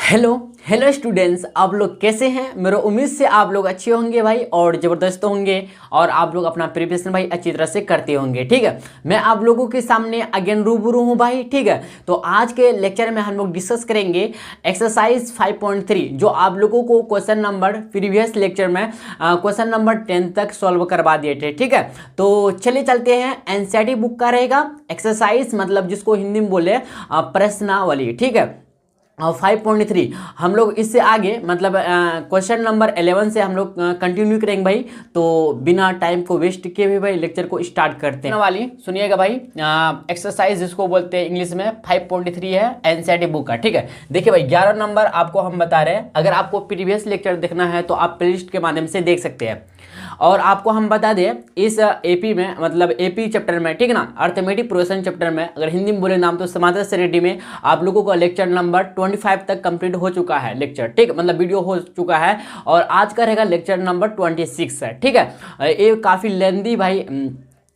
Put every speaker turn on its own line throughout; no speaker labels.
Hello hello students, आप लोग कैसे हैं। मेरा उम्मीद से आप लोग अच्छे होंगे भाई और ज़बरदस्त होंगे और आप लोग अपना प्रिपरेशन भाई अच्छी तरह से करते होंगे। ठीक है, मैं आप लोगों के सामने अगेन रूबरू हूँ भाई। ठीक है, तो आज के लेक्चर में हम लोग डिस्कस करेंगे एक्सरसाइज 5.3 जो आप लोगों को क्वेश्चन नंबर प्रीवियस लेक्चर में क्वेश्चन नंबर 10 तक सॉल्व करवा दिए थे। ठीक है, तो चलिए चलते हैं। एनसीईआरटी बुक का रहेगा एक्सरसाइज, मतलब जिसको हिंदी में बोले प्रश्नावली। ठीक है, 5.3 हम लोग इससे आगे मतलब क्वेश्चन नंबर 11 से हम लोग कंटिन्यू करेंगे भाई। तो बिना टाइम को वेस्ट किए भी भाई लेक्चर को स्टार्ट करते हैं। वाली सुनिएगा भाई, एक्सरसाइज जिसको बोलते हैं इंग्लिश में 5.3 है एनसीईआरटी बुक का। ठीक है, देखिए भाई 11 नंबर आपको हम बता रहे हैं। अगर आपको प्रीवियस लेक्चर देखना है तो आप प्लेलिस्ट के माध्यम से देख सकते हैं। और आपको हम बता दें इस एपी में मतलब एपी चैप्टर में, ठीक है ना, अर्थमेटिक प्रोग्रेशन चैप्टर में अगर हिंदी में बोले नाम तो समांतर श्रेणी में आप लोगों का लेक्चर नंबर 25 तक कंप्लीट हो चुका है लेक्चर। ठीक, मतलब वीडियो हो चुका है और आज का रहेगा लेक्चर नंबर 26 है। ठीक है, ये काफ़ी लेंदी भाई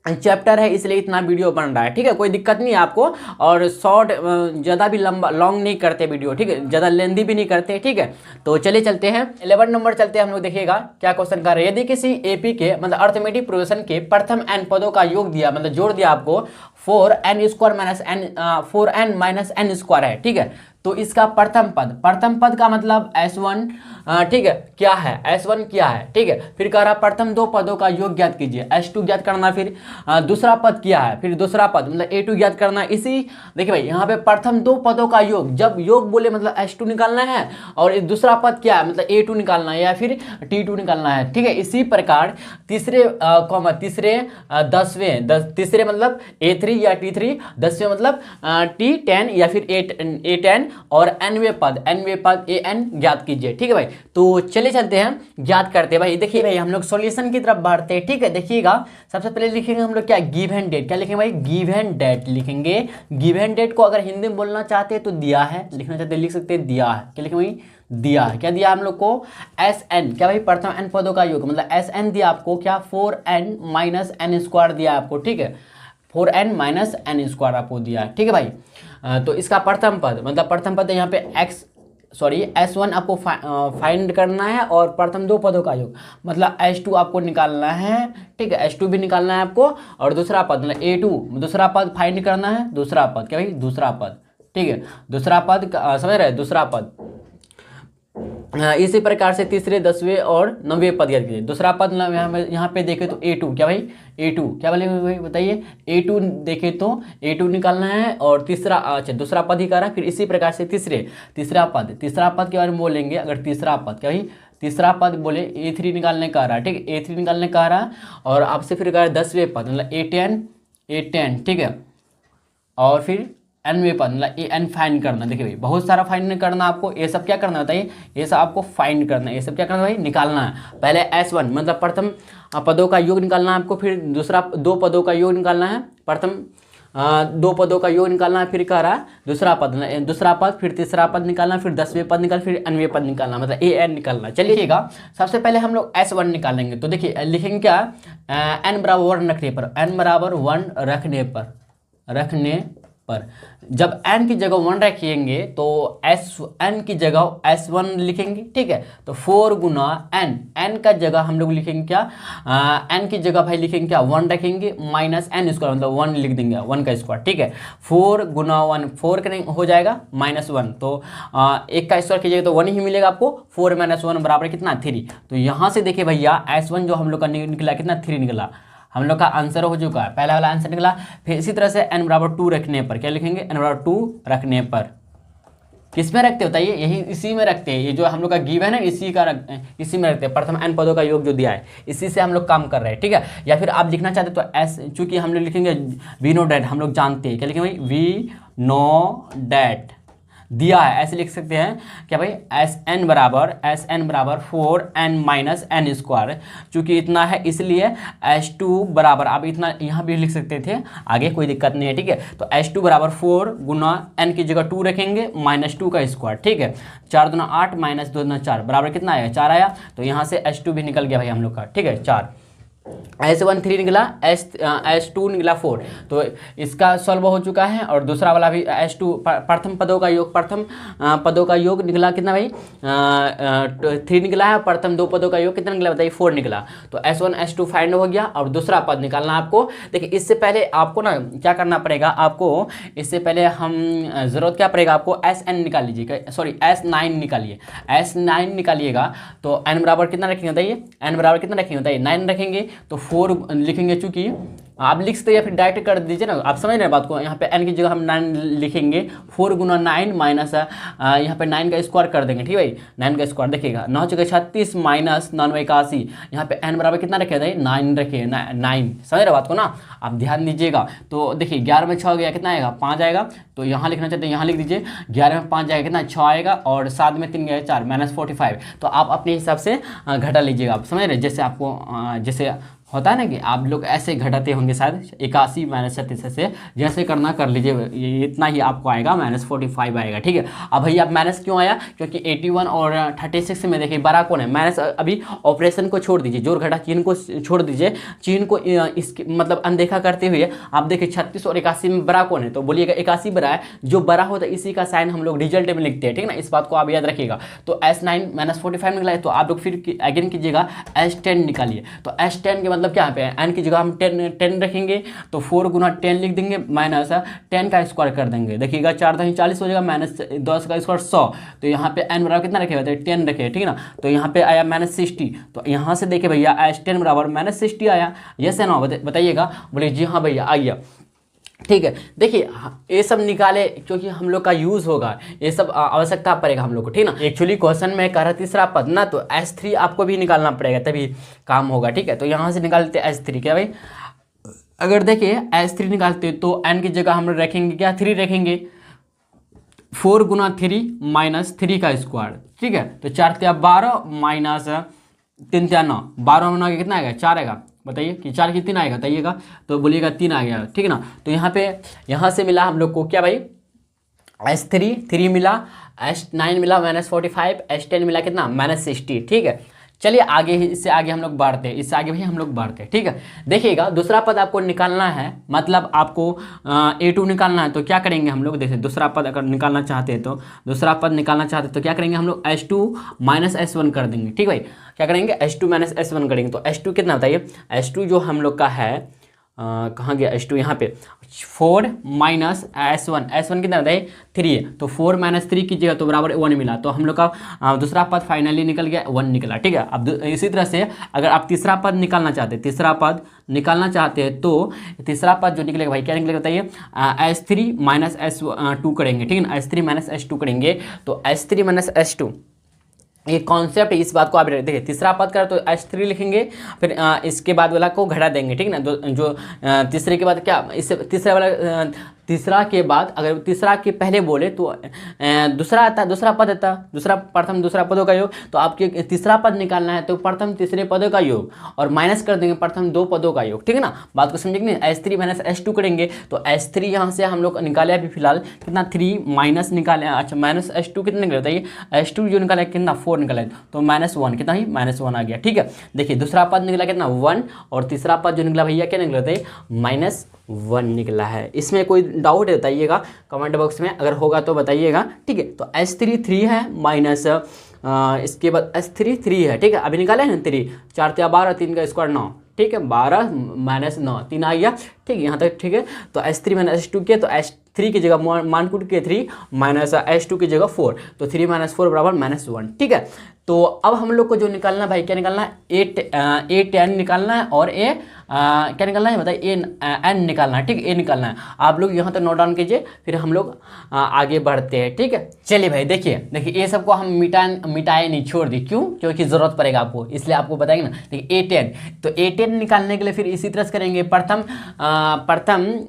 चैप्टर है इसलिए इतना वीडियो बन रहा है। ठीक है, कोई दिक्कत नहीं है आपको। और शॉर्ट ज़्यादा भी लंबा लॉन्ग नहीं करते वीडियो। ठीक है, ज़्यादा लेंदी भी नहीं करते। ठीक है, तो चलिए चलते हैं 11 नंबर चलते हैं हम लोग। देखिएगा क्या क्वेश्चन कर रहे हैं। यदि किसी एपी के मतलब अर्थमेटिक प्रोग्रेशन के प्रथम n पदों का योग दिया मतलब जोड़ दिया आपको 4n माइनस n स्क्वायर है। ठीक है, तो इसका प्रथम पद का मतलब S1 ठीक है क्या है, S1 क्या है। ठीक है, फिर कह रहा प्रथम दो पदों का योग ज्ञात कीजिए, S2 ज्ञात करना। फिर दूसरा पद क्या है, फिर दूसरा पद मतलब A2 ज्ञात करना। इसी देखिए भाई यहाँ पे प्रथम दो पदों का योग, जब योग बोले मतलब S2 निकालना है और दूसरा पद क्या है मतलब A2 निकालना है या फिर T2 निकालना है। ठीक है, इसी प्रकार तीसरे तीसरे मतलब A3 या T3, 10वें मतलब T10 या फिर A10 और nवें पद AN ज्ञात कीजिए। ठीक है भाई, तो चले चलते हैं ज्ञात करते हैं भाई। देखिए भाई हम लोग सॉल्यूशन की तरफ बढ़ते हैं। ठीक है, देखिएगा सबसे पहले लिखेंगे हम लोग क्या, गिवन डेट। क्या लिखेंगे भाई, गिवन डेट लिखेंगे। गिवन डेट को अगर हिंदी में बोलना चाहते हैं तो दिया है, लिखना चाहते हैं लिख सकते हैं दिया है। क्या लिखेंगे भाई, दिया है। क्या दिया हम लोग को, SN क्या भाई प्रथम n पदों का योग मतलब SN दिया आपको क्या 4n माइनस n स्क्वायर दिया आपको। ठीक है, 4n माइनस n स्क्वायर आपको दिया। ठीक है भाई, तो इसका प्रथम पद मतलब प्रथम पद यहाँ पे S1 आपको फाइंड करना है और प्रथम दो पदों का योग मतलब S2 आपको निकालना है। ठीक है, S2 भी निकालना है आपको और दूसरा पद मतलब A2 दूसरा पद फाइंड करना है। दूसरा पद क्या भाई, दूसरा पद। ठीक है, दूसरा पद समझ रहे, दूसरा पद। इसी प्रकार से तीसरे 10वें और 9वें पद याद कीजिए। दूसरा पद यहाँ पे देखें तो A2 क्या भाई, A2 क्या बोले भाई बताइए, A2 देखें तो A2 निकालना है और तीसरा अच्छा दूसरा पद ही कर रहा है। फिर इसी प्रकार से तीसरा पद के बारे में बोलेंगे। अगर तीसरा पद क्या भाई, तीसरा पद बोले A3 निकालने का रहा। ठीक है, A3 निकालने का रहा और आपसे फिर कर 10वें पद मतलब A10। ठीक है, और फिर nवें पद मतलब AN फाइंड करना। देखिए भाई बहुत सारा फाइंड करना आपको। ये सब क्या करना बताइए, ये सब आपको फाइंड करना है। ये सब क्या करना भाई, निकालना है। पहले S1 मतलब प्रथम पदों का योग निकालना है आपको, फिर दूसरा दो पदों का योग निकालना है, प्रथम दो पदों का योग निकालना है। फिर कह रहा है दूसरा पद फिर तीसरा पद निकालना, फिर 10वें पद निकाल, फिर nवें पद निकालना मतलब AN निकालना। चलिएगा सबसे पहले हम लोग S1 निकालेंगे। तो देखिए लिखेंगे क्या, n बराबर 1 रखने पर, n बराबर 1 रखने पर जब n की जगह 1 रखेंगे तो n की जगह S1 लिखेंगे। ठीक है, तो 4 गुना n का जगह हम लोग लिखेंगे क्या, n की जगह भाई लिखेंगे क्या 1 रखेंगे माइनस n स्क्वायर मतलब 1 लिख देंगे 1 का स्क्वायर। ठीक है, 4 गुना 1 4 करेंगे हो जाएगा -1, तो 1 का स्क्वायर कीजिएगा तो 1 ही मिलेगा आपको। 4 - 1 बराबर कितना 3। तो यहाँ से देखिए भैया S1 जो हम लोग का निकला कितना 3 निकला। हम लोग का आंसर हो चुका है, पहला वाला आंसर निकला। फिर इसी तरह से n बराबर 2 रखने पर क्या लिखेंगे, n बराबर 2 रखने पर किस में रखते बताइए, यही इसी में रखते हैं। ये जो हम लोग का गिवन है इसी में रखते हैं। प्रथम n पदों का योग जो दिया है इसी से हम लोग काम कर रहे हैं। ठीक है, या फिर आप लिखना चाहते तो S चूंकि हम लोग लिखेंगे वी नो डैट, हम लोग जानते हैं। क्या लिखेंगे भाई, वी नो डैट दिया है, ऐसे लिख सकते हैं क्या भाई, SN बराबर 4n माइनस n स्क्वायर। चूंकि इतना है इसलिए S2 बराबर, आप इतना यहाँ भी लिख सकते थे, आगे कोई दिक्कत नहीं है। ठीक है, तो S2 बराबर 4 गुना n की जगह 2 रखेंगे -2 का स्क्वायर। ठीक है, 4 दूना 8 -2 दूना 4 बराबर कितना आएगा 4 आया। तो यहाँ से S2 भी निकल गया भाई हम लोग का। ठीक है, 4 S1 3 निकला, S2 निकला 4। तो इसका सॉल्व हो चुका है। और दूसरा वाला भी S2 प्रथम पदों का योग, प्रथम पदों का योग निकला कितना भाई, 3 निकला है। प्रथम 2 पदों का योग कितना निकला बताइए, 4 निकला। तो S1 S2 फाइंड हो गया। और दूसरा पद निकालना आपको। देखिए इससे पहले आपको ना क्या करना पड़ेगा, आपको इससे पहले हम ज़रूरत क्या पड़ेगा आपको, SN निकाल लीजिए, सॉरी S9 निकालिए। S9 निकालिएगा तो n बराबर कितना रखेंगे बताइए, n बराबर कितना रखेंगे बताइए, 9 रखेंगे तो 4 लिखेंगे। चूंकि आप लिख सकते या फिर डायरेक्ट कर दीजिए ना, आप समझ रहे हैं बात को। यहाँ पे n की जगह हम 9 लिखेंगे, 4 गुना 9 माइनस यहाँ पे 9 का स्क्वायर कर देंगे, ठीक है भाई। 9 का स्क्वायर देखिएगा, 9 चौके 36 माइनस 9 81। यहाँ पे n बराबर कितना रखे बताइए, 9 रखिए, 9। समझ रहे बात को ना, आप ध्यान दीजिएगा। तो देखिए 11 में 6 गया, कितना आएगा 5 आएगा। तो यहाँ लिखना चाहते हैं, यहाँ लिख दीजिए 11 में 5 जाएगा कितना 6 आएगा। और 7 में 3 गया 4, माइनस 45। तो आप अपने हिसाब से घटा लीजिएगा, आप समझ रहे, जैसे आपको जैसे होता है ना कि आप लोग ऐसे घटाते होंगे शायद, 81 माइनस 36 से जैसे करना कर लीजिए, ये इतना ही आपको आएगा, माइनस 45 आएगा, ठीक है। अब भैया माइनस क्यों आया, क्योंकि 81 और 36 में देखिए बड़ा कौन है, माइनस। अभी ऑपरेशन को छोड़ दीजिए, जोड़ घटा चिन्ह को छोड़ दीजिए, चिन्ह को इसके मतलब अनदेखा करते हुए आप देखिए 36 और 81 में बड़ा कौन है, तो बोलिएगा 81 बड़ा है। जो बड़ा होता है इसी का साइन हम लोग रिजल्ट में लिखते हैं, ठीक है ना, इस बात को आप याद रखिएगा। तो S9 माइनस 45 निकला है। तो आप लोग फिर अगेन कीजिएगा, S10 निकालिए। तो S10 के मतलब क्या है, n की जगह हम 10 रखेंगे। तो 4 गुना 10 लिख देंगे, माइनस 10 का स्क्वायर कर देंगे। देखिएगा 4 10 40 हो जाएगा, माइनस 10 का स्क्वायर 100। तो यहाँ पे n बराबर कितना रखेगा, 10 रखे, ठीक है ना। तो यहाँ पे आया माइनस 60। तो यहाँ से देखिए भैया S10 बराबर माइनस 60 आया, यस है ना, बताइएगा। बोले जी हाँ भैया आ गया, ठीक है। देखिए ये सब निकाले क्योंकि हम लोग का यूज़ होगा, ये सब आवश्यकता पड़ेगा हम लोग को, ठीक ना। एक्चुअली क्वेश्चन में कह रहा तीसरा पद ना, तो S3 आपको भी निकालना पड़ेगा तभी काम होगा, ठीक है। तो यहाँ से निकालते हैं S3, क्या भाई, अगर देखिए S3 निकालते तो n की जगह हम रखेंगे क्या, 3 रखेंगे। 4 गुना 3 माइनस 3 का स्क्वायर, ठीक है। तो 4 तिया 12 माइनस 3 तिया 9, 12 में 9 कितना आएगा 4 आएगा, बताइए कि 4 की 3 आएगा, बताइएगा। तो बोलिएगा 3 आ गया, ठीक है ना। तो यहाँ से मिला हम लोग को क्या भाई, S3 मिला, S9 मिला माइनस 45, S10 मिला कितना माइनस 60, ठीक है। चलिए आगे, इससे आगे हम लोग बढ़ते हैं, इससे आगे भी हम लोग बढ़ते हैं, ठीक है। देखिएगा दूसरा पद आपको निकालना है, मतलब आपको A2 निकालना है। तो क्या करेंगे हम लोग, देखिए दूसरा पद अगर निकालना चाहते हैं, तो दूसरा पद निकालना चाहते हैं तो क्या करेंगे हम लोग, S2 माइनस S1 कर देंगे, ठीक भाई। क्या करेंगे, S2 माइनस S1 करेंगे। तो S2 कितना बताइए, S2 जो हम लोग का है, कहाँ गया S2, यहाँ पे 4 माइनस S1 कितना बताइए 3 है। तो 4 माइनस 3 कीजिएगा तो बराबर 1 मिला। तो हम लोग का दूसरा पद फाइनली निकल गया, 1 निकला, ठीक है। अब इसी तरह से अगर आप तीसरा पद निकालना चाहते हैं, तो तीसरा पद जो निकलेगा भाई क्या निकलेगा बताइए, S3 माइनस S2 करेंगे, ठीक है ना। S3 माइनस S2 करेंगे तो S3 माइनस S2 ये कॉन्सेप्ट, इस बात को आप देखिए। तीसरा पद कर तो S3 लिखेंगे, फिर इसके बाद वाला को घटा देंगे, ठीक है ना। जो तीसरे के बाद क्या, इससे तीसरा वाला, तीसरा के बाद अगर तीसरा के पहले बोले तो दूसरा आता, दूसरा पद आता, प्रथम दूसरा पदों का योग। तो आपके तीसरा पद निकालना है तो प्रथम तीसरे पदों का योग और माइनस कर देंगे प्रथम 2 पदों का योग, ठीक है ना। बात को समझेंगे। S3 माइनस S2 करेंगे तो S3 यहाँ से हम लोग निकाले अभी फिलहाल कितना, 3 माइनस निकाले, अच्छा माइनस S2 कितना निकला बताइए, S2 जो निकाला कितना 4 निकाला, तो माइनस 1 कितना ही -1 आ गया, ठीक है। देखिए दूसरा पद निकला कितना 1 और तीसरा पद जो निकला भैया क्या निकला बताइए -1 निकला है। इसमें कोई डाउट है बताइएगा कमेंट बॉक्स में, अगर होगा तो बताइएगा, ठीक है। तो S3 3 है माइनस इसके बाद S3 3 है, ठीक है। अभी निकाले हैं 3, 4 तिया 12, 3 का स्क्वायर 9, ठीक है। 12 माइनस 9 3 आ गया, ठीक है यहाँ तक, ठीक है। तो S3 माइनस S2 के, तो S3 की जगह मान कूट के 3 माइनस S2 की जगह 4, तो 3 माइनस 4 बराबर -1, ठीक है। तो अब हम लोग को जो निकालना भाई क्या निकालना है, A10 निकालना है और क्या निकालना है बताइए, N निकालना है, ठीक है। A निकालना है। आप लोग यहाँ तक नोट डाउन कीजिए, फिर हम लोग आगे बढ़ते हैं, ठीक है। चलिए भाई देखिए ये सबको हम मिटाए नहीं, छोड़ दी, क्यों, क्योंकि ज़रूरत पड़ेगा आपको, इसलिए आपको बताएंगे ना। देखिए A10, तो A10 निकालने के लिए फिर इसी तरह से करेंगे। प्रथम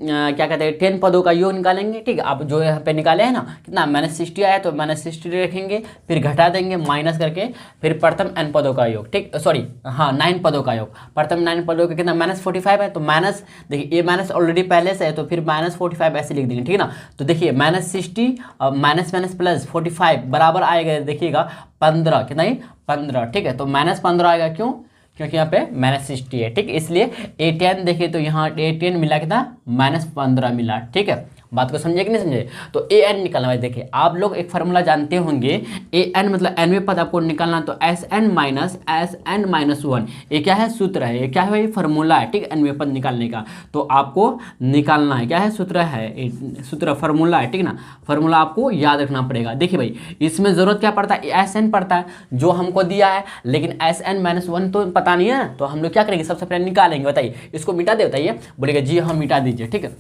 क्या कहते हैं 10 पदों का योग निकालेंगे, ठीक है। आप जो यहाँ पे निकाले हैं ना कितना -60 आया, तो -60 रखेंगे, फिर घटा देंगे माइनस करके, फिर प्रथम n पदों का योग, ठीक, सॉरी हाँ 9 पदों का योग, प्रथम 9 पदों का कितना -45 है। तो माइनस देखिए ये माइनस ऑलरेडी पहले से है, तो फिर -45 ऐसे लिख देंगे, ठीक है ना। तो देखिए -60 और माइनस प्लस 45 बराबर आएगा, देखिएगा 15, कितना ही 15, ठीक है। तो -15 आएगा, क्यों, क्योंकि यहाँ पे -60 है, ठीक। इसलिए A10 देखिए तो यहाँ A10 मिला कितना, -15 मिला, ठीक है। बात को समझे कि नहीं समझे। तो an निकालना है। देखिए आप लोग एक फार्मूला जानते होंगे, an मतलब nवें पद आपको निकालना, तो Sn माइनस Sn-1 ये क्या है, सूत्र है। ये क्या है भाई, फार्मूला है, ठीक। nवें पद निकालने का तो आपको निकालना है, क्या है, सूत्र है, सूत्र फार्मूला है, ठीक ना। फार्मूला आपको याद रखना पड़ेगा। देखिए भाई इसमें जरूरत क्या पड़ता है, Sn पड़ता है जो हमको दिया है, लेकिन Sn-1 तो पता नहीं है, तो हम लोग क्या करेंगे, सबसे पहले निकालेंगे। बताइए इसको मिटा दे, बताइए, बोलेगा जी हाँ मिटा दीजिए, ठीक है।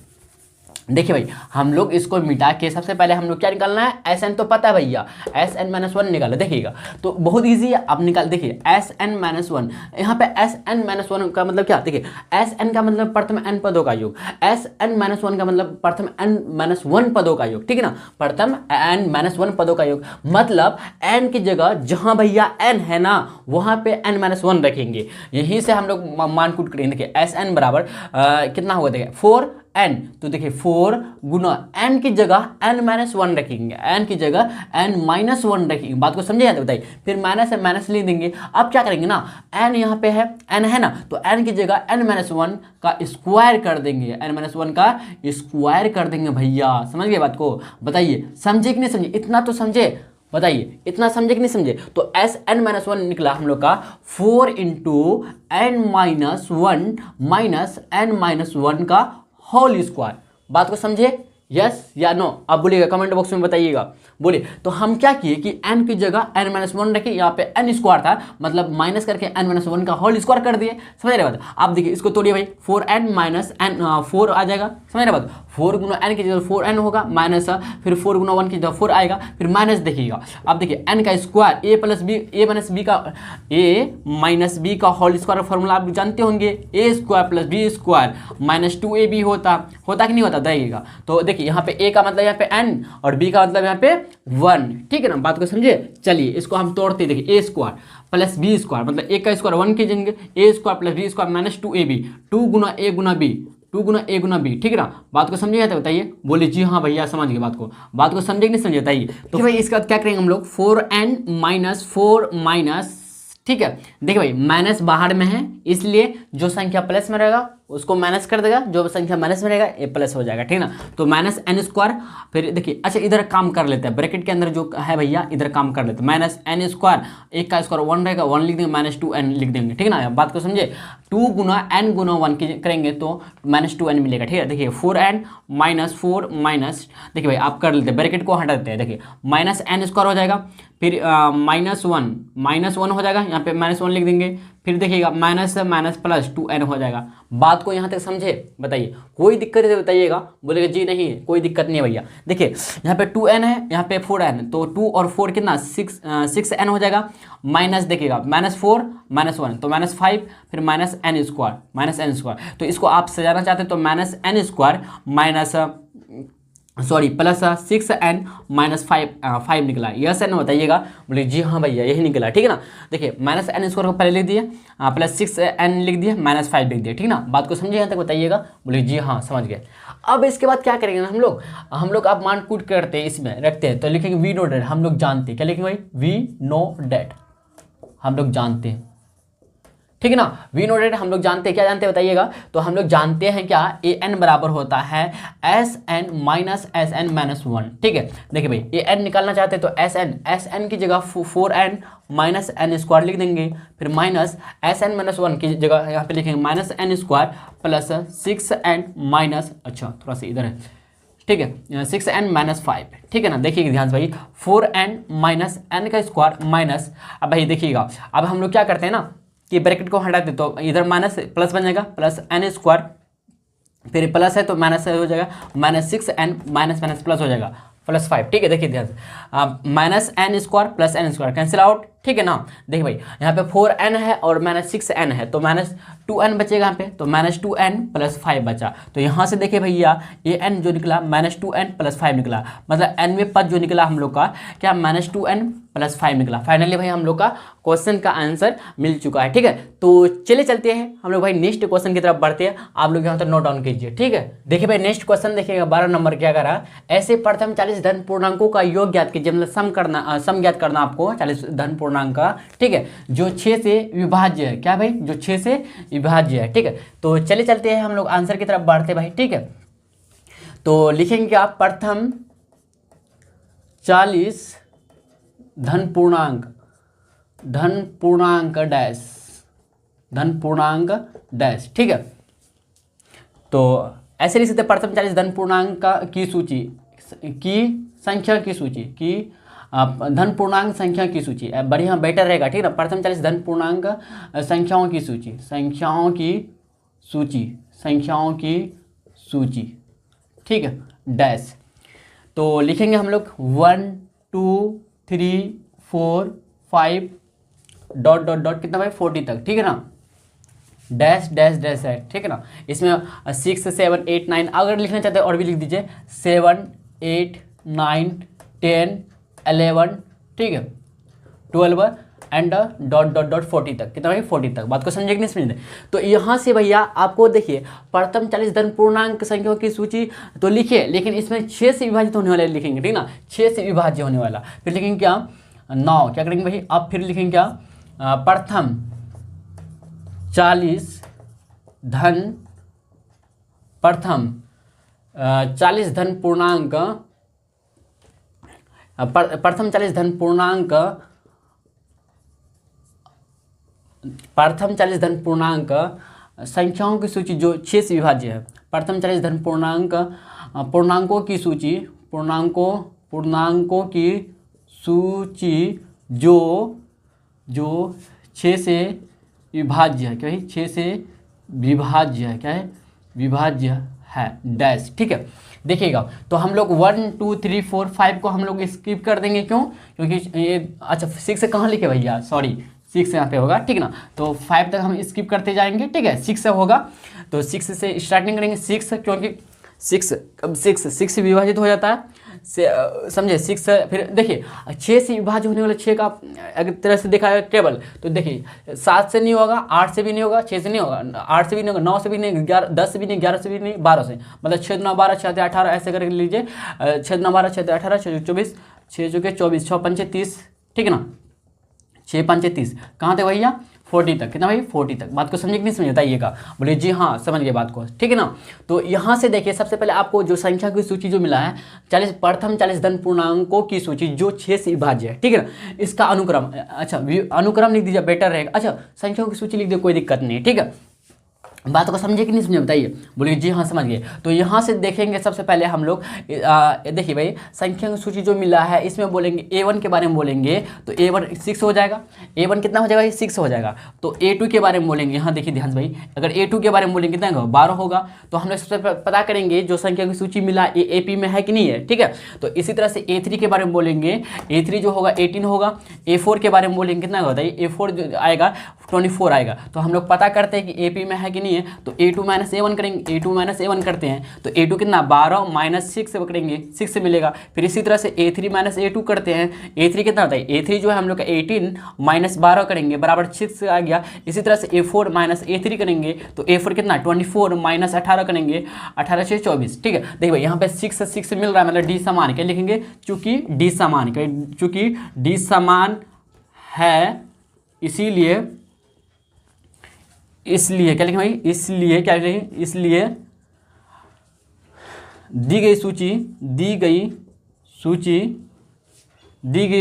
देखिए भाई हम लोग इसको मिटा के सबसे पहले हम लोग क्या निकालना है, Sn तो पता है भैया, Sn-1 निकालो। देखिएगा तो बहुत इजी है, आप निकाल। देखिए Sn-1 यहाँ पे Sn-1 का मतलब क्या, देखिए Sn का मतलब प्रथम n पदों का योग, Sn-1 का मतलब प्रथम n-1 पदों का योग, ठीक है ना, प्रथम n-1 पदों का योग। मतलब n की जगह जहां भैया n है ना वहां पे n-1 रखेंगे, यहीं से हम लोग मान कूट करेंगे। देखिए Sn बराबर कितना होगा, देखिए 4n, तो देखिए 4 गुना n की जगह n-1 रखेंगे, n की जगह n-1 रखेंगे। बात को समझे, बताइए। फिर माइनस लिख देंगे। अब क्या करेंगे ना, n यहाँ पे है, n है ना, तो n की जगह n-1 का स्क्वायर कर देंगे, n-1 का स्क्वायर कर देंगे भैया। समझ गए बात को, बताइए समझे कि नहीं समझे, इतना तो समझे, बताइए इतना समझे कि नहीं समझे। तो Sn-1 निकला हम लोग का 4 इंटू n-1 माइनस n-1 का होल स्क्वायर। बात को समझे, यस या नो, आप बोलिएगा कमेंट बॉक्स में बताइएगा। बोलिए तो हम क्या किए कि n की जगह n-1 रखे, यहाँ पे n स्क्वायर था, मतलब माइनस करके n-1 का होल स्क्वायर कर दिए। समझ रहे बात, आप देखिए इसको तोड़िए भाई, 4n माइनस n 4 आ जाएगा। समझ रहे बात, 4 गुना n की जगह 4n होगा, माइनस फिर 4 गुना 1 की जगह 4 आएगा, फिर माइनस देखिएगा। अब देखिए n का स्क्वायर a माइनस b का होल स्क्वायर फॉर्मूला आप जानते होंगे, a square plus b square minus 2ab होता कि नहीं होता, देखिएगा। तो देखिए यहाँ पे a का मतलब यहाँ पे n और b का मतलब यहाँ पे 1, ठीक है ना। बात को समझे, चलिए इसको हम तोड़ते, देखिए a square plus b square मतलब a का square 1 कीजिएंगे, a square plus b square minus 2ab, 2 Guna a Guna b, 2 Guna a Guna b, ठीक है ना। बात को समझिए तो बताइए, बोलिए जी हाँ भैया समझ गए बात को समझे कि नहीं समझे, बताइए। तो भाई इसके बाद क्या करेंगे हम लोग, 4n माइनस 4 माइनस, ठीक है। देखिए भाई माइनस बाहर में है, इसलिए जो संख्या प्लस में रहेगा उसको माइनस कर देगा, जो संख्या माइनस में रहेगा ये प्लस हो जाएगा, ठीक ना। तो माइनस n स्क्वायर, फिर देखिए अच्छा इधर काम कर लेते हैं, ब्रैकेट के अंदर जो है भैया इधर काम कर लेते हैं, माइनस n स्क्वायर, एक का स्क्वायर 1 रहेगा, 1 लिख देंगे, माइनस 2n लिख देंगे, ठीक है ना। बात को समझे, 2 गुना n गुना 1 की करेंगे तो माइनस 2n मिलेगा, ठीक है। देखिए 4n माइनस 4 माइनस, देखिए भाई आप कर लेते हैं, ब्रैकेट को हटा देते हैं, देखिए माइनस n स्क्वायर हो जाएगा, फिर माइनस 1 हो जाएगा, यहाँ पे माइनस 1 लिख देंगे, फिर देखिएगा माइनस माइनस प्लस 2n हो जाएगा। बात को यहाँ तक समझे, बताइए कोई दिक्कत है बताइएगा, बोलेगा जी नहीं कोई दिक्कत नहीं है भैया। देखिए यहाँ पे 2n है, यहाँ पे 4n, तो 2 और 4 कितना 6n हो जाएगा, माइनस देखिएगा माइनस 4 माइनस 1 तो माइनस 5, फिर माइनस n स्क्वायर, तो इसको आप सजाना चाहते हैं तो minus n square minus plus 6n minus 5 निकला, यस एन बताइएगा, बोले जी हाँ भैया यही निकला, ठीक है ना। देखिए माइनस n स्क्वायर को पहले लिख दिए, प्लस 6n लिख दिए, माइनस 5 लिख दिए, ठीक ना। बात को समझिए यहाँ तक बताइएगा, बोले जी हाँ समझ गए। अब इसके बाद क्या करेंगे हम लोग अब मान कूट करते हैं, इसमें रखते हैं, तो लिखेंगे वी नो डेट, हम लोग जानते हैं, क्या लिखेंगे भाई, वी नो डेट हम लोग जानते हैं, ठीक है ना। वी नो डेट हम लोग जानते हैं, क्या जानते हैं बताइएगा। तो हम लोग जानते हैं क्या, ए एन बराबर होता है s n minus s n minus 1, ठीक है। देखिए भाई ए एन निकालना चाहते हैं तो एस एन की जगह 4n माइनस n स्क्वायर लिख देंगे, फिर माइनस एस एन माइनस 1 की जगह यहाँ पे लिखेंगे minus n square plus 6n minus, अच्छा थोड़ा सा इधर है, ठीक है, 6n माइनस 5, ठीक है ना। देखिए ध्यान से भाई 4n माइनस n का स्क्वायर माइनस, अब भाई देखिएगा अब हम लोग क्या करते हैं ना कि ब्रैकेट को हटा दे, तो इधर माइनस प्लस बन जाएगा, प्लस n स्क्वायर, फिर प्लस है तो माइनस हो जाएगा, minus 6n minus minus plus हो जाएगा प्लस 5, ठीक है। देखिए ध्यान से minus n square plus n square cancel out, ठीक है ना। देखिए भाई यहाँ पे 4n है और माइनस 6n है, तो माइनस 2n बचेगा यहाँ पे, तो माइनस 2n प्लस 5 बचा, तो यहाँ से देखिए भैया ये n जो निकला माइनस 2n प्लस 5 निकला, मतलब nवें पद जो निकला हम लोग का क्या माइनस 2n प्लस 5 निकला। फाइनली भाई हम लोग का क्वेश्चन का आंसर मिल चुका है, ठीक है। तो चलिए चलते हैं हम लोग भाई नेक्स्ट क्वेश्चन की तरफ बढ़ते हैं, आप लोग यहाँ तो नोट डाउन कीजिए, ठीक है। देखिए भाई नेक्स्ट क्वेश्चन देखिएगा 12 नंबर क्या करा, ऐसे प्रथम 40 धन पूर्णांकों का योग ज्ञात कीजिए, मतलब सम ज्ञात करना आपको, 40 धन पूर्णांक का, ठीक है, जो 6 से विभाज्य है। क्या भाई? जो 6 से विभाज्य है, ठीक है। तो चले चलते हैं हम लोग आंसर की तरफ बढ़ते भाई, ठीक है। तो लिखेंगे आप प्रथम 40 धन पूर्णांक डैश, ठीक है। तो ऐसे लिख सकते प्रथम 40 धन पूर्णांक की सूची की संख्या की सूची की धन पूर्णांक संख्या की सूची बढ़िया बेटर रहेगा, ठीक है ना। प्रथम 40 धन पूर्णांक संख्याओं की सूची, ठीक है, डैश। तो लिखेंगे हम लोग 1 2 3 4 5 डॉट डॉट डॉट कितना भाई 40 तक, ठीक है ना। डैश डैश डैश है, ठीक है ना। इसमें 6 7 8 9 अगर लिखना चाहते हैं और भी लिख दीजिए 7 8 9 10 11, ठीक है, 12 एंड डॉट डॉट डॉट 40 तक, कितना भाई 40 तक। बात को समझे कि नहीं समझे? तो यहाँ से भैया आपको देखिए प्रथम 40 धन पूर्णांक संख्याओं की सूची तो लिखिए, लेकिन इसमें 6 से विभाजित होने वाला लिखेंगे, ठीक ना, 6 से विभाज्य होने वाला। फिर लिखेंगे क्या 9, क्या करेंगे भाई आप? फिर लिखेंगे क्या प्रथम 40 धन पूर्णांक प्रथम 40 धन पूर्णांक संख्याओं की सूची जो 6 से विभाज्य है। प्रथम 40 धन पूर्णांकों की सूची जो 6 से विभाज्य है। क्या है? 6 से विभाज्य है। क्या है? विभाज्य है, डैश, ठीक है। देखिएगा तो हम लोग 1 2 3 4 5 को हम लोग स्किप कर देंगे, क्यों? क्योंकि ये अच्छा 6 कहाँ लिखे भैया, सॉरी 6 यहाँ पे होगा, ठीक ना। तो 5 तक हम स्किप करते जाएंगे, ठीक है। 6 से होगा तो 6 से स्टार्टिंग करेंगे, 6, क्योंकि 6 से विभाजित हो जाता है, समझे। 6 फिर देखिए 6 से विभाज्य होने वाले 6 का अगर तरह से देखा है टेबल, तो देखिए 7 से नहीं होगा, 8 से भी नहीं होगा, 6 से नहीं होगा, 8 से भी नहीं होगा, 9 से भी नहीं, 10 से भी नहीं, 11 से भी नहीं, 12 से, मतलब 6 9 12 6 18 ऐसे करके लीजिए। 6 9 12 6 18 6 24 6 24 6 5 30, ठीक है ना। 6 5 30 कहाँ थे भैया 40 तक, कितना भाई 40 तक। बात को समझे कि नहीं समझे बताइएगा? बोले जी हाँ समझ गए बात को, ठीक है ना। तो यहाँ से देखिए सबसे पहले आपको जो संख्या की सूची जो मिला है प्रथम 40 धन पूर्णांकों की सूची जो 6 से विभाज्य है, ठीक है ना। इसका अनुक्रम, अच्छा अनुक्रम लिख दीजिए बेटर रहेगा। अच्छा संख्याओं की सूची लिख दीजिए, कोई दिक्कत नहीं है, ठीक है। बात को समझे कि नहीं समझे बताइए? बोलिए जी हाँ समझ गए। तो यहाँ से देखेंगे सबसे पहले हम लोग देखिए भाई संख्या की सूची जो मिला है इसमें बोलेंगे A1 के बारे में बोलेंगे तो A1 6 हो जाएगा। A1 कितना हो जाएगा? 6 हो जाएगा। तो A2 के बारे में बोलेंगे, यहाँ देखिए ध्यान से भाई, अगर A2 के बारे में बोलेंगे कितना होगा 12 होगा। तो हम लोग सबसे पता करेंगे जो संख्या की सूची मिला ये AP में है कि नहीं है, ठीक है। तो इसी तरह से A3 के बारे में बोलेंगे, A3 जो होगा 18 होगा। A4 के बारे में बोलेंगे कितना होता है? A4 जो आएगा 24 आएगा। तो हम लोग पता करते हैं कि AP में है कि नहीं है, तो A2 माइनस A1 करेंगे, A2 माइनस A1 करते हैं तो A2 कितना 12 माइनस 6 से करेंगे 6 से मिलेगा। फिर इसी तरह से A3 माइनस A2 करते हैं, A3 कितना होता है? A3 जो है हम लोग का 18 माइनस 12 करेंगे बराबर 6 आ गया। इसी तरह से A4 माइनस A3 करेंगे तो A4 कितना 24 माइनस 18 करेंगे 18 से 24, ठीक है। देखिए भाई यहाँ पे 6 से 6 मिल रहा है, मतलब D समान, क्या लिखेंगे? चूंकि D समान है इसलिए क्या लिखें भाई? इसलिए क्या लिखें? इसलिए दी गई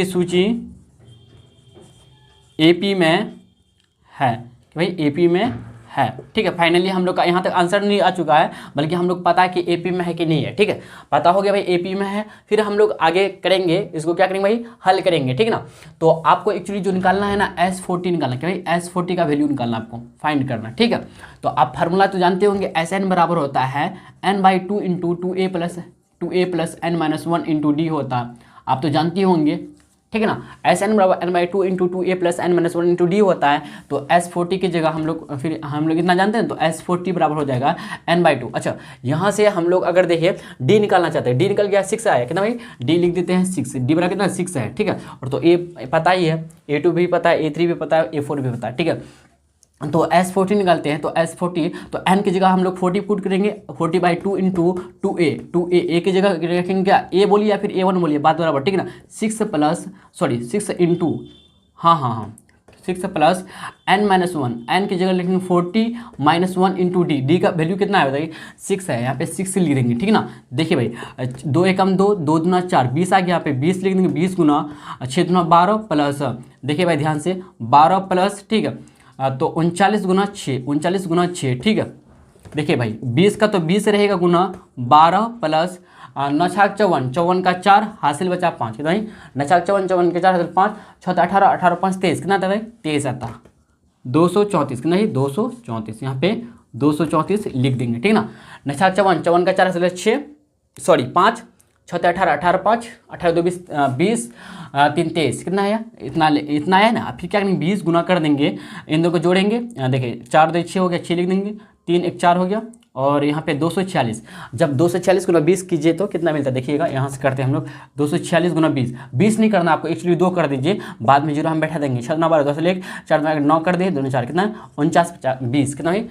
सूची AP में है कि भाई AP में है, ठीक है। फाइनली हम लोग का यहाँ तक आंसर नहीं आ चुका है, बल्कि हम लोग पता है कि AP में है कि नहीं है, ठीक है। पता हो गया भाई AP में है। फिर हम लोग आगे करेंगे, इसको क्या करेंगे भाई? हल करेंगे, ठीक है ना। तो आपको एक्चुअली जो निकालना है ना S40 निकालना, क्या भाई? S40 का वैल्यू निकालना, आपको फाइंड करना, ठीक है। तो आप फार्मूला तो जानते होंगे, SN बराबर होता है n/2 into 2a plus n-1 into d होता है, आप तो जानते होंगे, ठीक है ना। Sn बराबर n/2 into 2a plus n-1 into D होता है। तो S40 की जगह हम लोग इतना जानते हैं, तो S40 बराबर हो जाएगा n/2। अच्छा यहाँ से हम लोग अगर देखिए D निकालना चाहते हैं, D निकल गया 6 आया, कितना भाई? D लिख देते हैं 6, D बराबर कितना 6 है, ठीक है। और तो A पता ही है, A2 भी पता है, A3 भी पता है, A4 भी पता है, ठीक है। तो S40 निकालते हैं, तो S40 तो n की जगह हम लोग 40 पुट करेंगे, 40/2 इंटू 2a की जगह रखेंगे क्या? A बोलिए या फिर A1 बोलिए, बात बराबर, ठीक है ना। 6 इंटू हाँ 6 प्लस n माइनस 1, एन की जगह लिखेंगे 40 माइनस 1 इंटू डी, डी का वैल्यू कितना है बताइए 6 है, यहाँ पे 6 लिख देंगे, ठीक है ना। देखिए भाई 2 एकम 2, 2 दूना 4, 20 आ गया, यहाँ पे 20 लिख देंगे, 20 गुना 6 दूना 12 प्लस, देखिए भाई ध्यान से 12 प्लस, ठीक है, तो 39 गुना 6, 39 गुना 6, ठीक है। देखिए भाई 20 का तो 20 रहेगा गुना 12 प्लस 9 छाक 54, 54 का 4 हासिल बचा 5, कितना भाई 9 छाक 54, 54 के 4 हासिल 5, 6 18, 18 5 23, कितना आता है भाई 23 आता, 234, कितना ही 234, यहाँ पे 234 लिख देंगे, ठीक है ना। 9 छाक 54, 54 का 4 हासिल 6, सॉरी 5, 6 18, 18 5, 18 2 20, 20 3 23, कितना है इतना है ना। फिर क्या करेंगे 20 गुना कर देंगे, इन दो को जोड़ेंगे, देखिए 4 2 6 हो गया, 6 लिख देंगे, 3 1 4 हो गया, और यहाँ पे 246, जब 246 गुना 20 कीजिए तो कितना मिलता है, देखिएगा यहाँ से करते हैं हम लोग 246 गुना 20, 20 नहीं करना आपको, एक्चुअली 2 कर दीजिए, बाद में जीरो हम बैठा देंगे, 6 9 12 10 1 4 9 कर दिए, 2 4 कितना 49 20, कितना है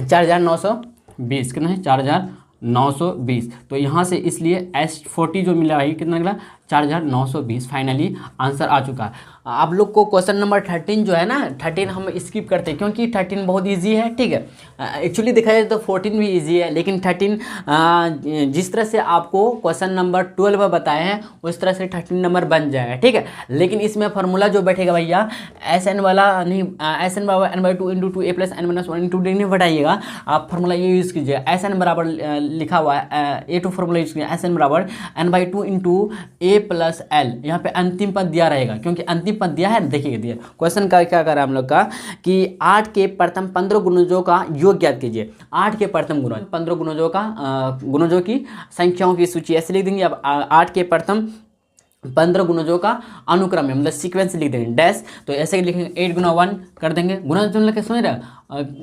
4920, कितना है 4920, तो यहाँ से इसलिए S40 जो मिला है कितना निकला 4920, फाइनली आंसर आ चुका है। आप लोग को क्वेश्चन नंबर 13 जो है ना, 13 हम स्किप करते हैं क्योंकि 13 बहुत इजी है, ठीक है। एक्चुअली देखा जाए तो 14 भी इजी है, लेकिन 13 जिस तरह से आपको क्वेश्चन नंबर 12 बताए हैं उस तरह से 13 नंबर बन जाएगा, ठीक है। लेकिन इसमें फार्मूला जो बैठेगा भैया SN वाला नहीं, SN बराबर n/2 into 2a plus n minus 1 into D नहीं बढ़ाइएगा, आप फार्मूला ये यूज़ कीजिए, SN बराबर लिखा हुआ है A2 फार्मूला यूज़ कीजिए, SN बराबर n/2 into a plus l, यहाँ पे अंतिम पद दिया रहेगा क्योंकि अंतिम पद दिया है, देखिए दिया क्वेश्चन का क्या करा हम लोग का कि 8 के प्रथम 15 गुणजों का योग ज्ञात कीजिए, 8 के प्रथम गुणज 15 गुणजों का गुणजों की संख्याओं की सूची ऐसे लिख देंगे। अब 8 के प्रथम 15 गुणजों का अनुक्रम है, मतलब सीक्वेंस लिख देंगे डैश, तो ऐसे लिखेंगे 8 गुना 1 कर देंगे, गुना जो लगे समझ रहे,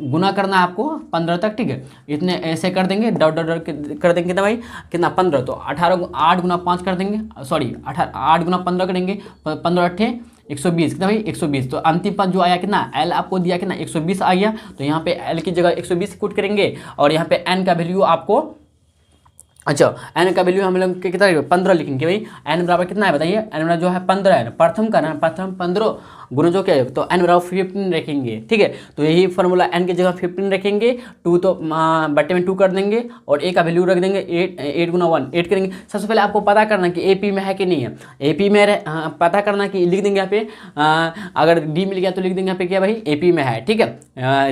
गुना करना है आपको 15 तक, ठीक है, इतने ऐसे कर देंगे, डॉट डॉट डॉट कर देंगे कितना भाई कितना 15, तो 8 गुना 5 कर देंगे, सॉरी 8 गुना 15 करेंगे, 15 8 120, कितना भाई 120, तो अंतिम पद जो आया कितना L आपको दिया कितना 120 आ गया, तो यहाँ पे L की जगह 120 पुट करेंगे, और यहाँ पे N का वैल्यू आपको, अच्छा n का वैल्यू हम लोग कितना 15 लिखेंगे भाई, n बराबर कितना है बताइए, n बराबर जो है 15 है, प्रथम का ना, प्रथम 15 गुणजों क्या है, तो n बराबर 15 रखेंगे, ठीक है। तो यही फार्मूला n की जगह 15 रखेंगे, 2 तो बट्टे में 2 कर देंगे, और a का वैल्यू रख देंगे 8 गुना 1 8 करेंगे। सबसे पहले आपको पता करना कि AP में है कि नहीं है, AP में पता करना कि लिख देंगे यहाँ पे, अगर D मिल गया तो लिख देंगे यहाँ पे क्या भाई AP में है, ठीक है,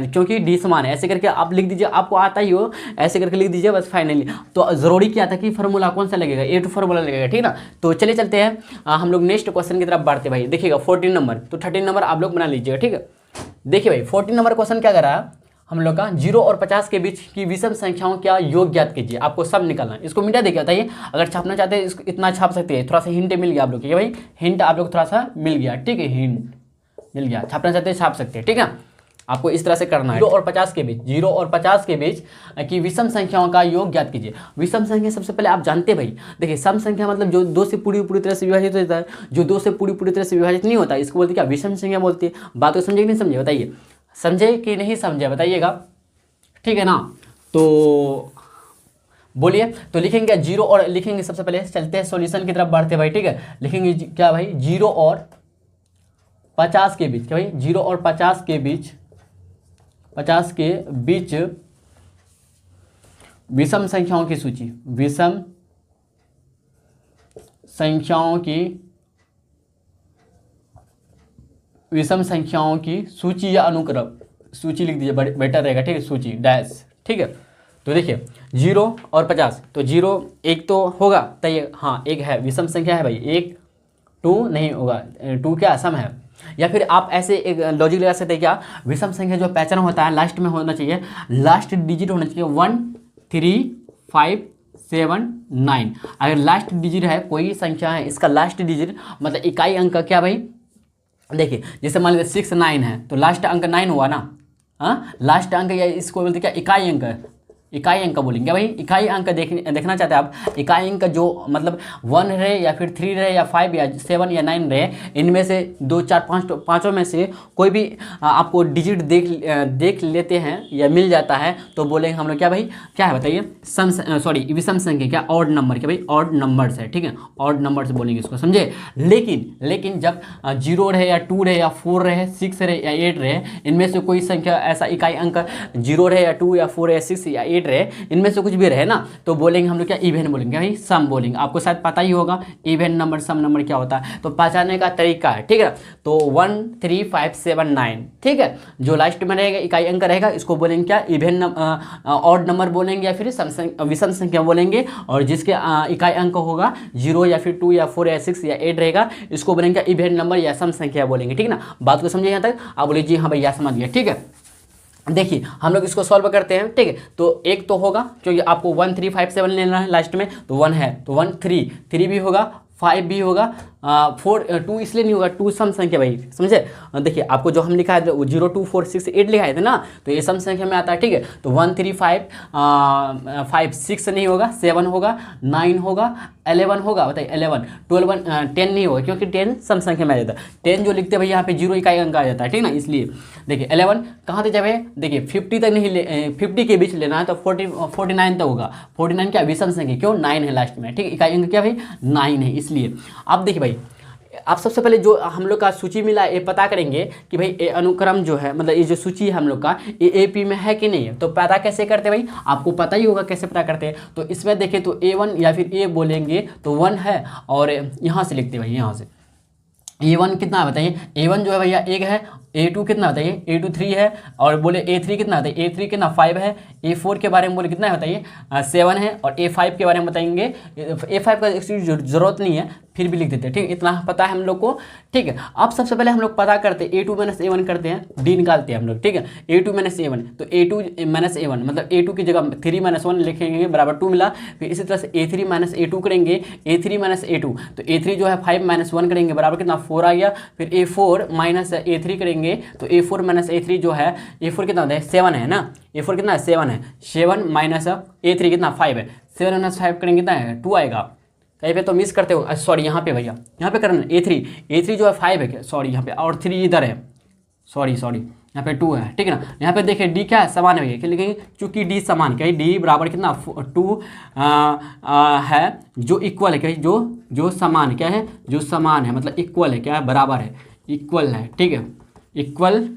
क्योंकि D समान है, ऐसे करके आप लिख दीजिए, आपको आता ही हो ऐसे करके लिख दीजिए बस फाइनली। तो जरूरी क्या था कि फार्मूला कौन सा लगेगा, A2 फार्मूला लगेगा, ठीक ना। तो चलिए चलते हैं हम लोग नेक्स्ट क्वेश्चन की तरफ बढ़ते भाई, देखिएगा 14 नंबर, तो 13 नंबर आप लोग बना लीजिएगा, ठीक है। देखिए भाई 14 नंबर क्वेश्चन क्या कर रहा है हम लोग का, 0 और 50 के बीच की विषम संख्याओं का योग ज्ञात कीजिए, आपको सब निकालना है। इसको मिटा देखिए बताइए, अगर छापना चाहते हैं इसको इतना छाप सकते हैं, थोड़ा सा हिंट मिल गया आप लोग की भाई, हिंट आप लोग थोड़ा सा मिल गया, ठीक है, हिंट मिल गया, छापना चाहते हैं छाप सकते हैं, ठीक है। आपको इस तरह से करना है, 0 और 50 के बीच, 0 और 50 के बीच की विषम संख्याओं का योग ज्ञात कीजिए। विषम संख्या सबसे पहले आप जानते हैं भाई, देखिए सम संख्या मतलब जो 2 से पूरी तरह से विभाजित होता है, जो 2 से पूरी तरह से विभाजित नहीं होता इसको बोलते क्या, विषम संख्या बोलती है। बात को समझे कि नहीं समझे बताइए, समझे कि नहीं समझे बताइएगा, ठीक है ना। तो बोलिए, तो लिखेंगे 0 और लिखेंगे, सबसे पहले चलते हैं सॉल्यूशन की तरफ बढ़ते भाई, ठीक है। लिखेंगे क्या भाई 0 और 50 के बीच, क्या भाई 0 और 50 के बीच विषम संख्याओं की सूची, विषम संख्याओं की सूची या अनुक्रम, सूची लिख दीजिए बेटर रहेगा, ठीक है, सूची डैश, ठीक है। तो देखिए 0 और 50, तो 0 एक तो होगा तय, हाँ एक है विषम संख्या है भाई, 1 2 नहीं होगा, 2 क्या सम है, या फिर आप ऐसे एक लॉजिक लगा सकते हैं क्या, विषम संख्या जो पैटर्न होता है लास्ट में होना चाहिए, लास्ट डिजिट होना चाहिए 1 3 5 7 9, अगर लास्ट डिजिट है कोई संख्या है इसका लास्ट डिजिट मतलब इकाई अंक क्या भाई, देखिए जैसे मान लीजिए 6 9 है तो लास्ट अंक 9 हुआ ना, हाँ लास्ट अंक या इसको बोलते क्या इकाई अंक है, इकाई अंक बोलेंगे भाई। इकाई अंक देखना चाहते हैं आप, इकाई अंक जो मतलब 1 रहे या फिर 3 रहे या 5 या 7 या 9 रहे, इनमें से 2 4 5 पाँचों में से कोई भी आपको डिजिट देख लेते हैं या मिल जाता है तो बोलेंगे हम लोग क्या भाई, क्या है बताइए, विषम संख्या, क्या ऑड नंबर, क्या भाई ऑड नंबर्स है, ठीक है, ऑड नंबर्स बोलेंगे इसको, समझे। लेकिन जब 0 रहे या 2 रहे या 4 रहे, 6 रहे या 8 रहे, इनमें से कोई संख्या ऐसा इकाई अंक 0 रहे या 2 या 4 या 6 या 8 रहे, इनमें से कुछ भी रहे ना, तो बोलेंगे हम लोग क्या, इवन बोलेंगे भाई, सम बोलेंगे। आपको शायद पता ही होगा इवन नंबर सम नंबर क्या होता है, तो पहचानने का तरीका है, ठीक है। तो 1 3 5 7 9, ठीक है, जो लास्ट में रहेगा इकाई अंक रहेगा इसको बोलेंगे क्या, इवन ऑड नंबर बोलेंगे या फिर विषम संख्या बोलेंगे, और जिसके इकाई अंक होगा 0 या फिर 2 या 4 या 6 या 8 रहेगा, इसको बोलेंगे इवन नंबर या सम संख्या बोलेंगे, ठीक है ना। बात को समझे यहाँ तक, आप बोलिए जी हाँ भैया समझ गया, ठीक है। देखिए हम लोग इसको सॉल्व करते हैं, ठीक है। तो एक तो होगा क्योंकि आपको 1 3 5 7 लेना है लास्ट में, तो 1 है तो 1 3 भी होगा, 5 भी होगा, 4 2 इसलिए नहीं होगा, 2 सम संख्या भाई, समझे। देखिए आपको जो हम लिखा है 0 2 4 6 8 लिखा है ना, तो ये सम संख्या में आता है, ठीक है। तो 1 3 5 6 नहीं होगा, 7 होगा, 9 होगा, 11 होगा, बताइए 11 12 10 नहीं होगा क्योंकि 10 सम संख्या में आ जाता है। 10 जो लिखते हैं भाई यहाँ पे 0 इकाई अंक आ जाता है, ठीक है ना, इसलिए। देखिए 11 कहाँ तक जाए, देखिए 50 तक नहीं 50 के बीच लेना है, तो 49 तक होगा। 49 क्या विषम संख्या, क्यों 9 है लास्ट में, ठीक है, इकाई अंक क्या भाई 9 है, इसलिए। अब देखिए भाई, आप सबसे पहले जो हम लोग का सूची मिला ये पता करेंगे कि भाई ये अनुक्रम जो है, मतलब ये जो सूची है हम लोग का, ये एपी में है कि नहीं है। तो पता कैसे करते हैं भाई, आपको पता ही होगा कैसे पता करते हैं। तो इसमें देखें तो A1 या फिर ए बोलेंगे तो 1 है, और यहाँ से लिखते हैं भाई, यहाँ से A1 कितना है बताइए, A1 जो है भैया 1 है, A2 कितना बताइए, A2 3 है, और बोले A3 कितना बताइए, A3 कितना 5 है, A4 के बारे में बोले कितना है बताइए 7 है, और A5 के बारे में बताएंगे, A5 का जरूरत नहीं है फिर भी लिख देते हैं, ठीक है, इतना पता है हम लोग को, ठीक है। अब सबसे पहले हम लोग पता करते हैं A2 - A1 करते हैं, डी निकालते हैं हम लोग, ठीक है। A2 - A1, तो A2 - A1 मतलब A2 की जगह 3 - 1 लिखेंगे बराबर 2 मिला। फिर इसी तरह से A3 - A2 करेंगे, A3 - A2, तो A3 जो है 5 - 1 करेंगे बराबर कितना 4 आ गया। फिर A4 - A3 करेंगे, तो A4 - A3 जो है, A4 कितना होता है 7 है ना, A4 कितना है 7 है, 7 - A3 कितना 5 है, 7 - 5 करेंगे कितना है 2 आएगा। कहीं पे तो मिस करते हो, सॉरी यहाँ पे भैया, यहाँ पे करना A3 जो है 5 है क्या, सॉरी यहाँ पे, और 3 इधर है, सॉरी यहाँ पे 2 है, ठीक है ना। यहाँ पे देखिए डी क्या है, समान है भैया, क्या लिखेंगे, चूंकि डी समान, क्या डी बराबर कितना 2 है, जो इक्वल है, क्या जो समान, क्या है जो समान है, मतलब इक्वल है, क्या है बराबर है, इक्वल है, ठीक है, इक्वल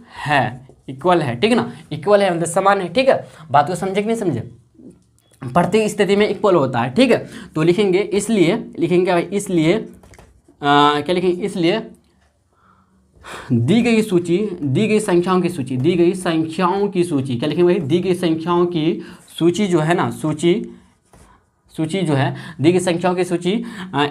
है, ठीक है ना, इक्वल है मतलब समान है, ठीक है। बात को समझे कि नहीं समझे, प्रत्येक स्थिति में इक्वल होता है, ठीक है। तो लिखेंगे इसलिए, लिखेंगे भाई इसलिए क्या लिखेंगे, इसलिए दी गई संख्याओं की सूची, क्या लिखेंगे भाई, दी गई संख्याओं की सूची जो है ना, सूची जो है, दी गई संख्याओं की सूची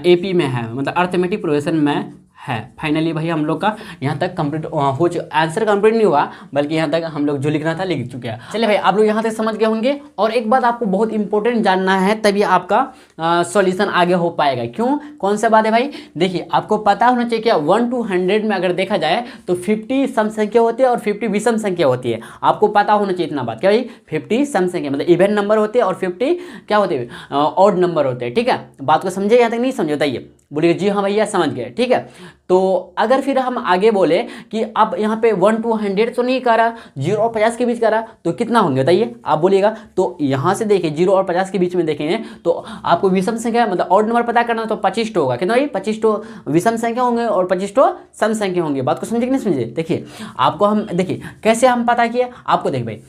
एपी में है, मतलब अर्थमेटिक प्रोग्रेशन में है। फाइनली भाई हम लोग का यहाँ तक कंप्लीट हो चुका, आंसर कंप्लीट नहीं हुआ बल्कि यहाँ तक हम लोग जो लिखना था लिख चुके हैं। चलिए भाई आप लोग यहाँ तक समझ गए होंगे, और एक बात आपको बहुत इंपॉर्टेंट जानना है, तभी आपका सॉल्यूशन आगे हो पाएगा। क्यों, कौन सा बात है भाई, देखिए आपको पता होना चाहिए क्या 1 to 100 में अगर देखा जाए तो 50 सम संख्या होती है और 50 विषम संख्या होती है। आपको पता होना चाहिए इतना बात, क्या भाई 50 सम संख्या मतलब इवन नंबर होते हैं और 50 क्या होते हैं ऑड नंबर होते हैं, ठीक है। बात को समझे, यहाँ तक नहीं समझे बताइए, बोलिए जी हाँ भैया समझ गए, ठीक है। तो अगर फिर हम आगे बोले कि अब यहाँ पे 1 to 100 तो नहीं करा, 0 और 50 के बीच करा, तो कितना होंगे बताइए, आप बोलिएगा। तो यहाँ से देखिए 0 और 50 के बीच में देखेंगे तो आपको विषम संख्या मतलब ऑड नंबर पता करना, तो 25 तो होगा, कितना भाई 25 तो विषम संख्या होंगे और 25 तो सम संख्या होंगे। बात को समझे कि नहीं समझे, देखिए आपको हम देखिए कैसे हम पता किए, आपको देख भाई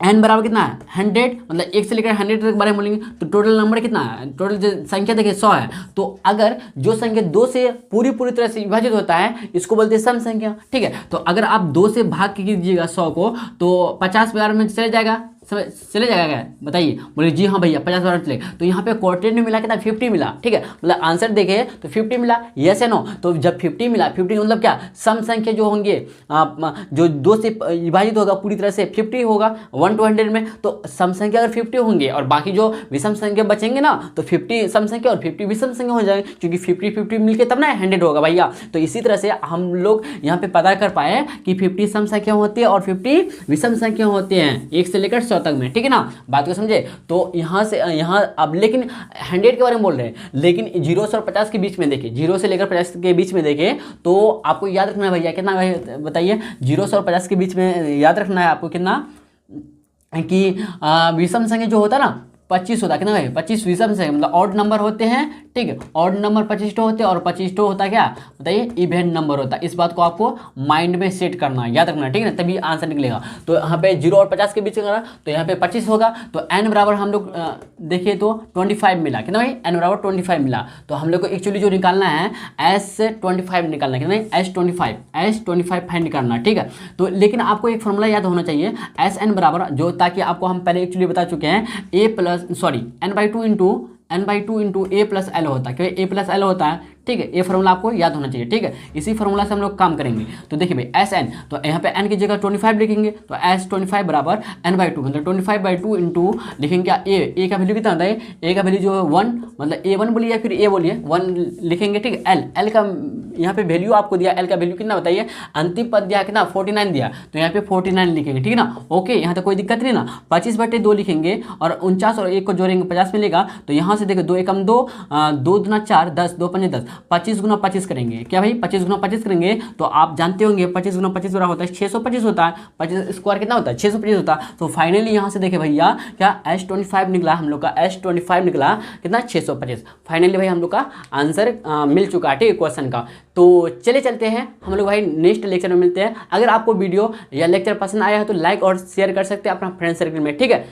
n बराबर कितना है 100, मतलब 1 से लेकर 100 तक बारे में बोलेंगे तो टोटल नंबर कितना है, टोटल जो संख्या देखिए 100 है। तो अगर जो संख्या 2 से पूरी तरह से विभाजित होता है इसको बोलते हैं सम संख्या, ठीक है। तो अगर आप 2 से भाग के कीजिएगा 100 को तो 50 बार में चले जाएगा क्या, बताइए, बोले जी हाँ भैया 50 बार चलेगा। तो यहाँ पे क्वार्टर में मिला कितना 50 मिला, ठीक है, मतलब आंसर देखे तो 50 मिला, यस या नो। तो जब 50 मिला, 50 मतलब क्या सम संख्या जो होंगे जो 2 से विभाजित होगा पूरी तरह से 50 होगा 1 to 100 में, तो सम संख्या अगर 50 होंगे और बाकी जो विषम संख्या बचेंगे ना तो 50 सम संख्या और 50 विषम संख्या हो जाएंगे, क्योंकि 50-50 मिलके तब ना 100 होगा भैया। तो इसी तरह से हम लोग यहाँ पे पता कर पाए कि 50 सम संख्या होती है और 50 विषम संख्या होते हैं 1 से लेकर 100 तक में, ठीक है ना, बात को समझे। तो यहाँ से यहाँ अब लेकिन 100 के बारे में बोल रहे हैं, लेकिन 0 से और 50 के बीच में देखें, 0 से लेकर 50 के बीच में देखें तो आपको याद रखना है भैया कितना भाई बताइए, 0 से और 50 के बीच में याद रखना है आपको कितना कि विषम संख्या जो होता है ना 25 होता है कितना भाई, 25 विषम संख्या मतलब ऑड नंबर होते हैं, ठीक है, ऑड नंबर 25 होते हैं और 25 होता है क्या बताइए, इवेंट नंबर होता है। इस बात को आपको माइंड में सेट करना है, याद रखना है, ठीक है ना, तभी आंसर निकलेगा। तो यहाँ पे 0 और 50 के बीच में तो यहाँ पे 25 होगा, तो n बराबर हम लोग देखिए तो 25 मिला कितना भाई, n बराबर 25 मिला। तो हम लोग को एक्चुअली जो निकालना है S25 निकालना है कितना, S25 निकालना, ठीक है। तो लेकिन आपको एक फॉर्मूला याद होना चाहिए, Sn बराबर जो, ताकि आपको हम पहले एक्चुअली बता चुके हैं n/2 into a plus L होता है, क्योंकि a प्लस एल होता है, ठीक है, ये फॉर्मूला आपको याद होना चाहिए, ठीक है। इसी फॉर्मूला से हम लोग काम करेंगे। तो देखिए भाई Sn, तो यहाँ पे n की जगह 25 लिखेंगे, तो S25 बराबर n/2 मतलब 25/2 इंटू लिखेंगे क्या a का वैल्यू कितना होता है, a का वैल्यू जो 1 मतलब a1 बोलिए या फिर a बोलिए 1 लिखेंगे, ठीक है। l का यहाँ पे वैल्यू आपको दिया, l का वैल्यू कितना बताइए, अंतिम पद दिया कितना 49 दिया, तो यहाँ पे 49 लिखेंगे, ठीक है ना। ओके, यहाँ तक कोई दिक्कत नहीं ना। 25/2 लिखेंगे और 49 और 1 को जोड़ेंगे 50 मिलेगा, तो यहाँ से देखो 2 एकम 2, 2 दूना 4, 10, 2 पंजे 10, 25 गुना 25 करेंगे क्या भाई, 25 गुना 25 करेंगे तो आप जानते होंगे 25 गुना 25 बड़ा होता है 625 होता है, 25 स्क्वायर कितना होता है 625 होता है। तो फाइनली यहाँ से देखे भैया क्या S25 निकला, हम लोग का S25 निकला कितना 625। फाइनली भाई हम लोग का आंसर मिल चुका है, ठीक है, क्वेश्चन का। तो चले चलते हैं हम लोग भाई नेक्स्ट लेक्चर में मिलते हैं। अगर आपको वीडियो या लेक्चर पसंद आया है तो लाइक और शेयर कर सकते हैं अपना फ्रेंड सर्कल में, ठीक है।